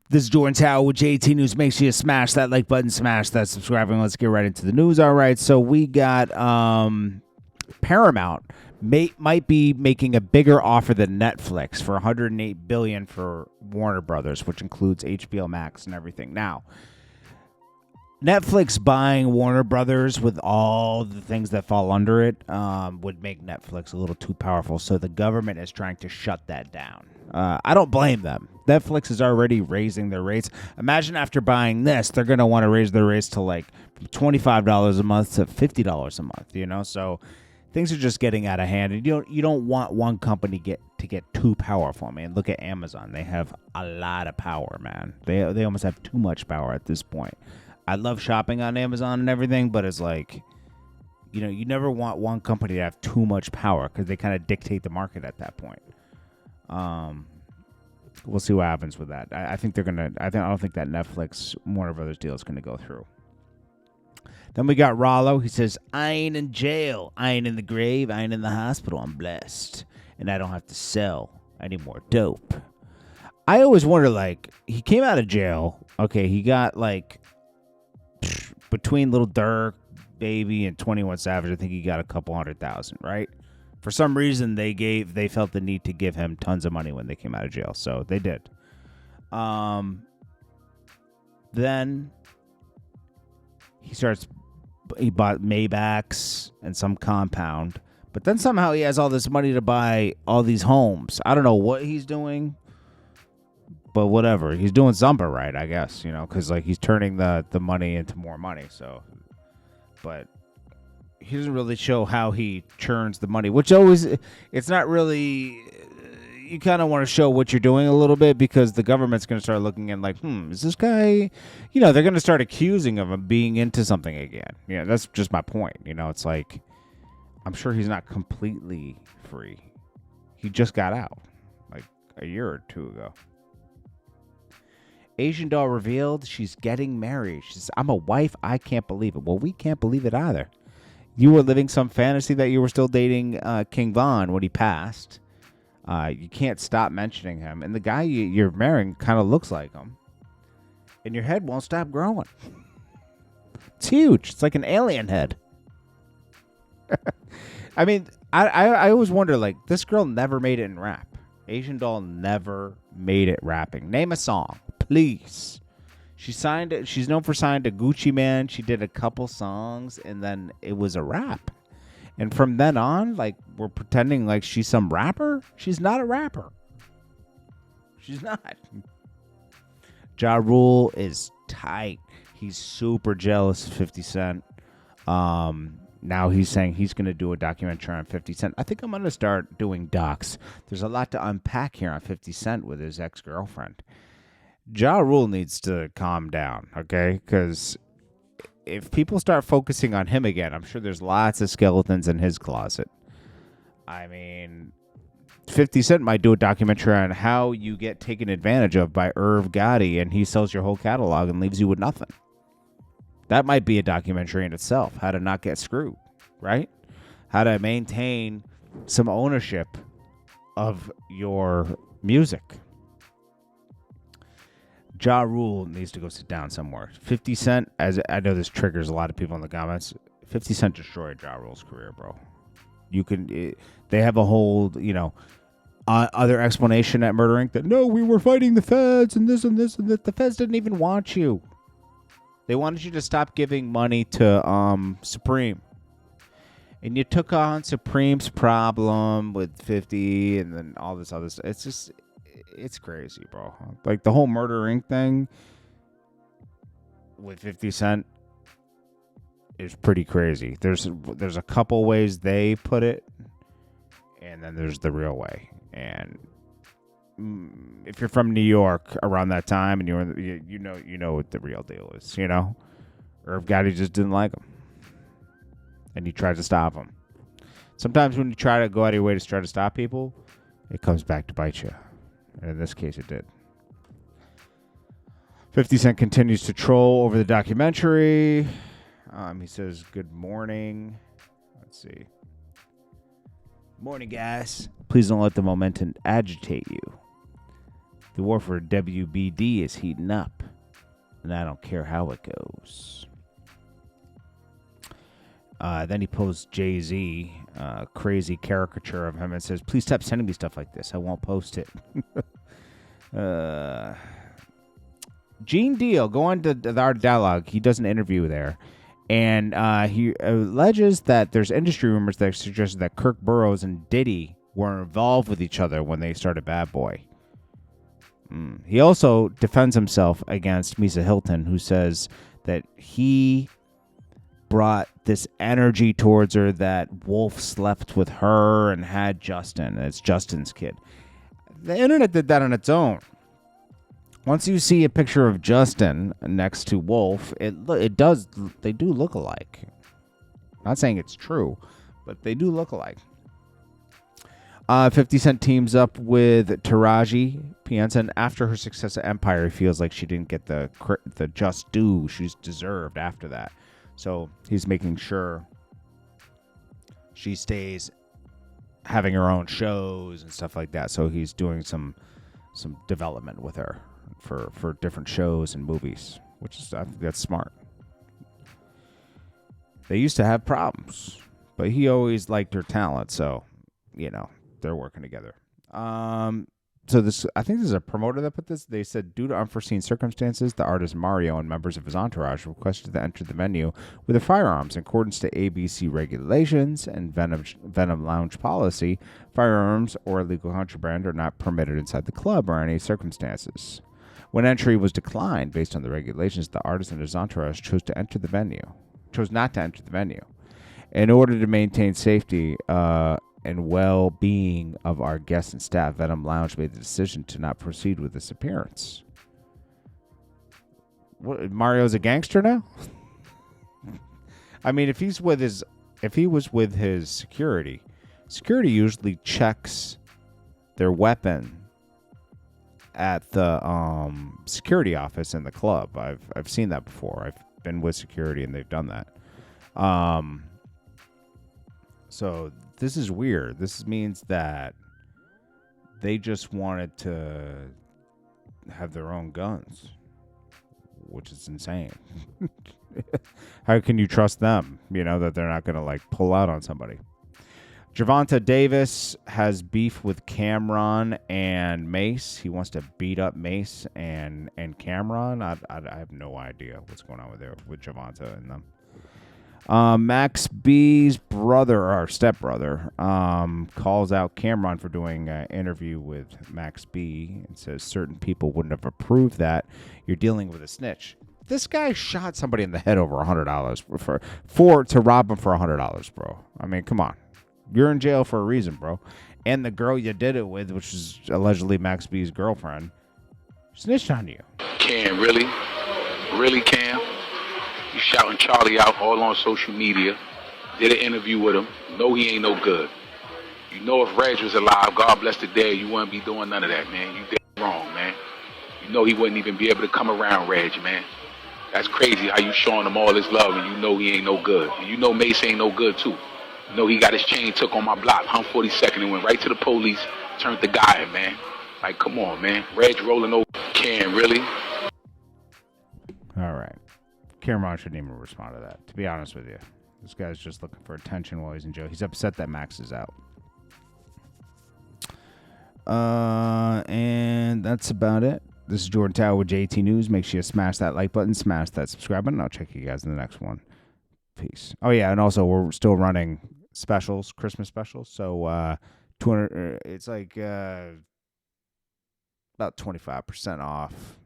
This is Jordan Tower with JT News. Make sure you smash that like button, smash that subscribing. Let's get right into the news. All right, so we got Paramount might be making a bigger offer than Netflix for $108 billion for Warner Brothers, which includes HBO Max and everything. Now, Netflix buying Warner Brothers with all the things that fall under it would make Netflix a little too powerful. So the government is trying to shut that down. I don't blame them. Netflix is already raising their rates. Imagine after buying this, they're going to want to raise their rates to like $25 a month to $50 a month, you know? So things are just getting out of hand. And you don't want one company to get too powerful. I mean, look at Amazon. They have a lot of power, man. They almost have too much power at this point. I love shopping on Amazon and everything, but it's like, you know, you never want one company to have too much power because they kind of dictate the market at that point. We'll see what happens with that. I think they're gonna. I don't think that Netflix Warner Brothers deal is gonna go through. Then we got Ralo. He says, "I ain't in jail. I ain't in the grave. I ain't in the hospital. I'm blessed, and I don't have to sell any more dope." I always wonder, like, he came out of jail. Okay, he got like between Lil Durk, Baby, and 21 Savage. I think he got a couple 100,000, right? For some reason, they felt the need to give him tons of money when they came out of jail, so they did. Then he bought Maybachs and some compound, but then somehow he has all this money to buy all these homes. I don't know what he's doing, but whatever. He's doing something right, I guess, you know, because like he's turning the money into more money. So, but he doesn't really show how he churns the money, which always, it's not really, you kind of want to show what you're doing a little bit because the government's going to start looking at like, is this guy, you know, they're going to start accusing him of being into something again. Yeah, that's just my point. You know, it's like, I'm sure he's not completely free. He just got out like a year or two ago. Asian doll revealed she's getting married. She says, "I'm a wife. I can't believe it." Well, we can't believe it either. You were living some fantasy that you were still dating King Von when he passed. You can't stop mentioning him. And the guy you're marrying kind of looks like him. And your head won't stop growing. It's huge. It's like an alien head. I mean, I always wonder, like, this girl never made it in rap. Asian doll never made it rapping. Name a song, please. She's known for signing to Gucci Mane. She did a couple songs, and then it was a rap. And from then on, like, we're pretending like she's some rapper. She's not a rapper. She's not. Ja Rule is tight. He's super jealous of 50 Cent. Now he's saying he's going to do a documentary on 50 Cent. I think I'm going to start doing docs. There's a lot to unpack here on 50 Cent with his ex-girlfriend. Ja Rule needs to calm down, okay? Because if people start focusing on him again, I'm sure there's lots of skeletons in his closet. I mean, 50 Cent might do a documentary on how you get taken advantage of by Irv Gotti, and he sells your whole catalog and leaves you with nothing. That might be a documentary in itself, how to not get screwed, right? How to maintain some ownership of your music. Ja Rule needs to go sit down somewhere. 50 Cent, as I know this triggers a lot of people in the comments, 50 Cent destroyed Ja Rule's career, bro. They have a whole, you know, other explanation at Murder Inc. that, no, we were fighting the feds and this and this and that. The feds didn't even want you. They wanted you to stop giving money to Supreme. And you took on Supreme's problem with 50 and then all this other stuff. It's just... it's crazy, bro. Like the whole Murder Inc. thing with 50 Cent is pretty crazy. There's a couple ways they put it, and then there's the real way. And if you're from New York around that time, and you know what the real deal is, you know. Irv Gotti just didn't like him, and he tried to stop him. Sometimes when you try to go out of your way to try to stop people, it comes back to bite you. And in this case, it did. 50 Cent continues to troll over the documentary. He says, "Good morning." Let's see. "Morning, guys. Please don't let the momentum agitate you. The war for WBD is heating up, and I don't care how it goes. Then he posts Jay-Z, crazy caricature of him, and says, please stop sending me stuff like this. I won't post it. Gene Deal, go on to the Art of Dialogue. He does an interview there. And he alleges that there's industry rumors that suggest that Kirk Burroughs and Diddy were involved with each other when they started Bad Boy. He also defends himself against Misa Hilton, who says that he brought this energy towards her that Wolf slept with her and had Justin. It's Justin's kid. The internet did that on its own. Once you see a picture of Justin next to Wolf, they do look alike. Not saying it's true, but they do look alike. 50 Cent teams up with Taraji P. Henson after her success at Empire. He feels like she didn't get the just due she's deserved after that. So he's making sure she stays having her own shows and stuff like that. So he's doing some development with her for different shows and movies, which is, I think that's smart. They used to have problems, but he always liked her talent, so they're working together. So I think this is a promoter that put this. They said, due to unforeseen circumstances, the artist Mario and members of his entourage requested to enter the venue with their firearms. In accordance to ABC regulations and Venom Lounge policy, firearms or illegal contraband are not permitted inside the club or any circumstances. When entry was declined based on the regulations, the artist and his entourage chose not to enter the venue. In order to maintain safety and well-being of our guests and staff, Venom Lounge made the decision to not proceed with this appearance. What, Mario's a gangster now? I mean, if he was with his security usually checks their weapon at the security office in the club. I've seen that before. I've been with security and they've done that. So this is weird. This means that they just wanted to have their own guns, which is insane. How can you trust them? That they're not going to pull out on somebody. Gervonta Davis has beef with Camron and Mace. He wants to beat up Mace and Camron. I have no idea what's going on with Gervonta and them. Max B's brother, or stepbrother, calls out Camron for doing an interview with Max B and says certain people wouldn't have approved that. You're dealing with a snitch. This guy shot somebody in the head over $100 to rob him for $100, bro. I mean, come on. You're in jail for a reason, bro. And the girl you did it with, which is allegedly Max B's girlfriend, snitched on you. Cam, really? Really, Cam? You shouting Charlie out all on social media. Did an interview with him. No, he ain't no good. If Reg was alive, God bless the dead, you wouldn't be doing none of that, man. You did wrong, man. He wouldn't even be able to come around Reg, man. That's crazy how you showing him all his love and he ain't no good. And Mace ain't no good, too. He got his chain took on my block, hum 42nd, and went right to the police, turned the guy in, man. Come on, man. Reg rolling over. Cam, really? All right. Camron shouldn't even respond to that, to be honest with you. This guy's just looking for attention while he's in jail. He's upset that Max is out. And that's about it. This is Jordan Tower with JT News. Make sure you smash that like button, smash that subscribe button. I'll check you guys in the next one. Peace. Oh, yeah, and also we're still running specials, Christmas specials. So 200. It's about 25% off,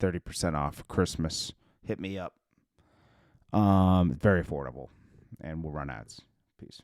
30% off Christmas. Hit me up. Very affordable, and we'll run ads. Peace.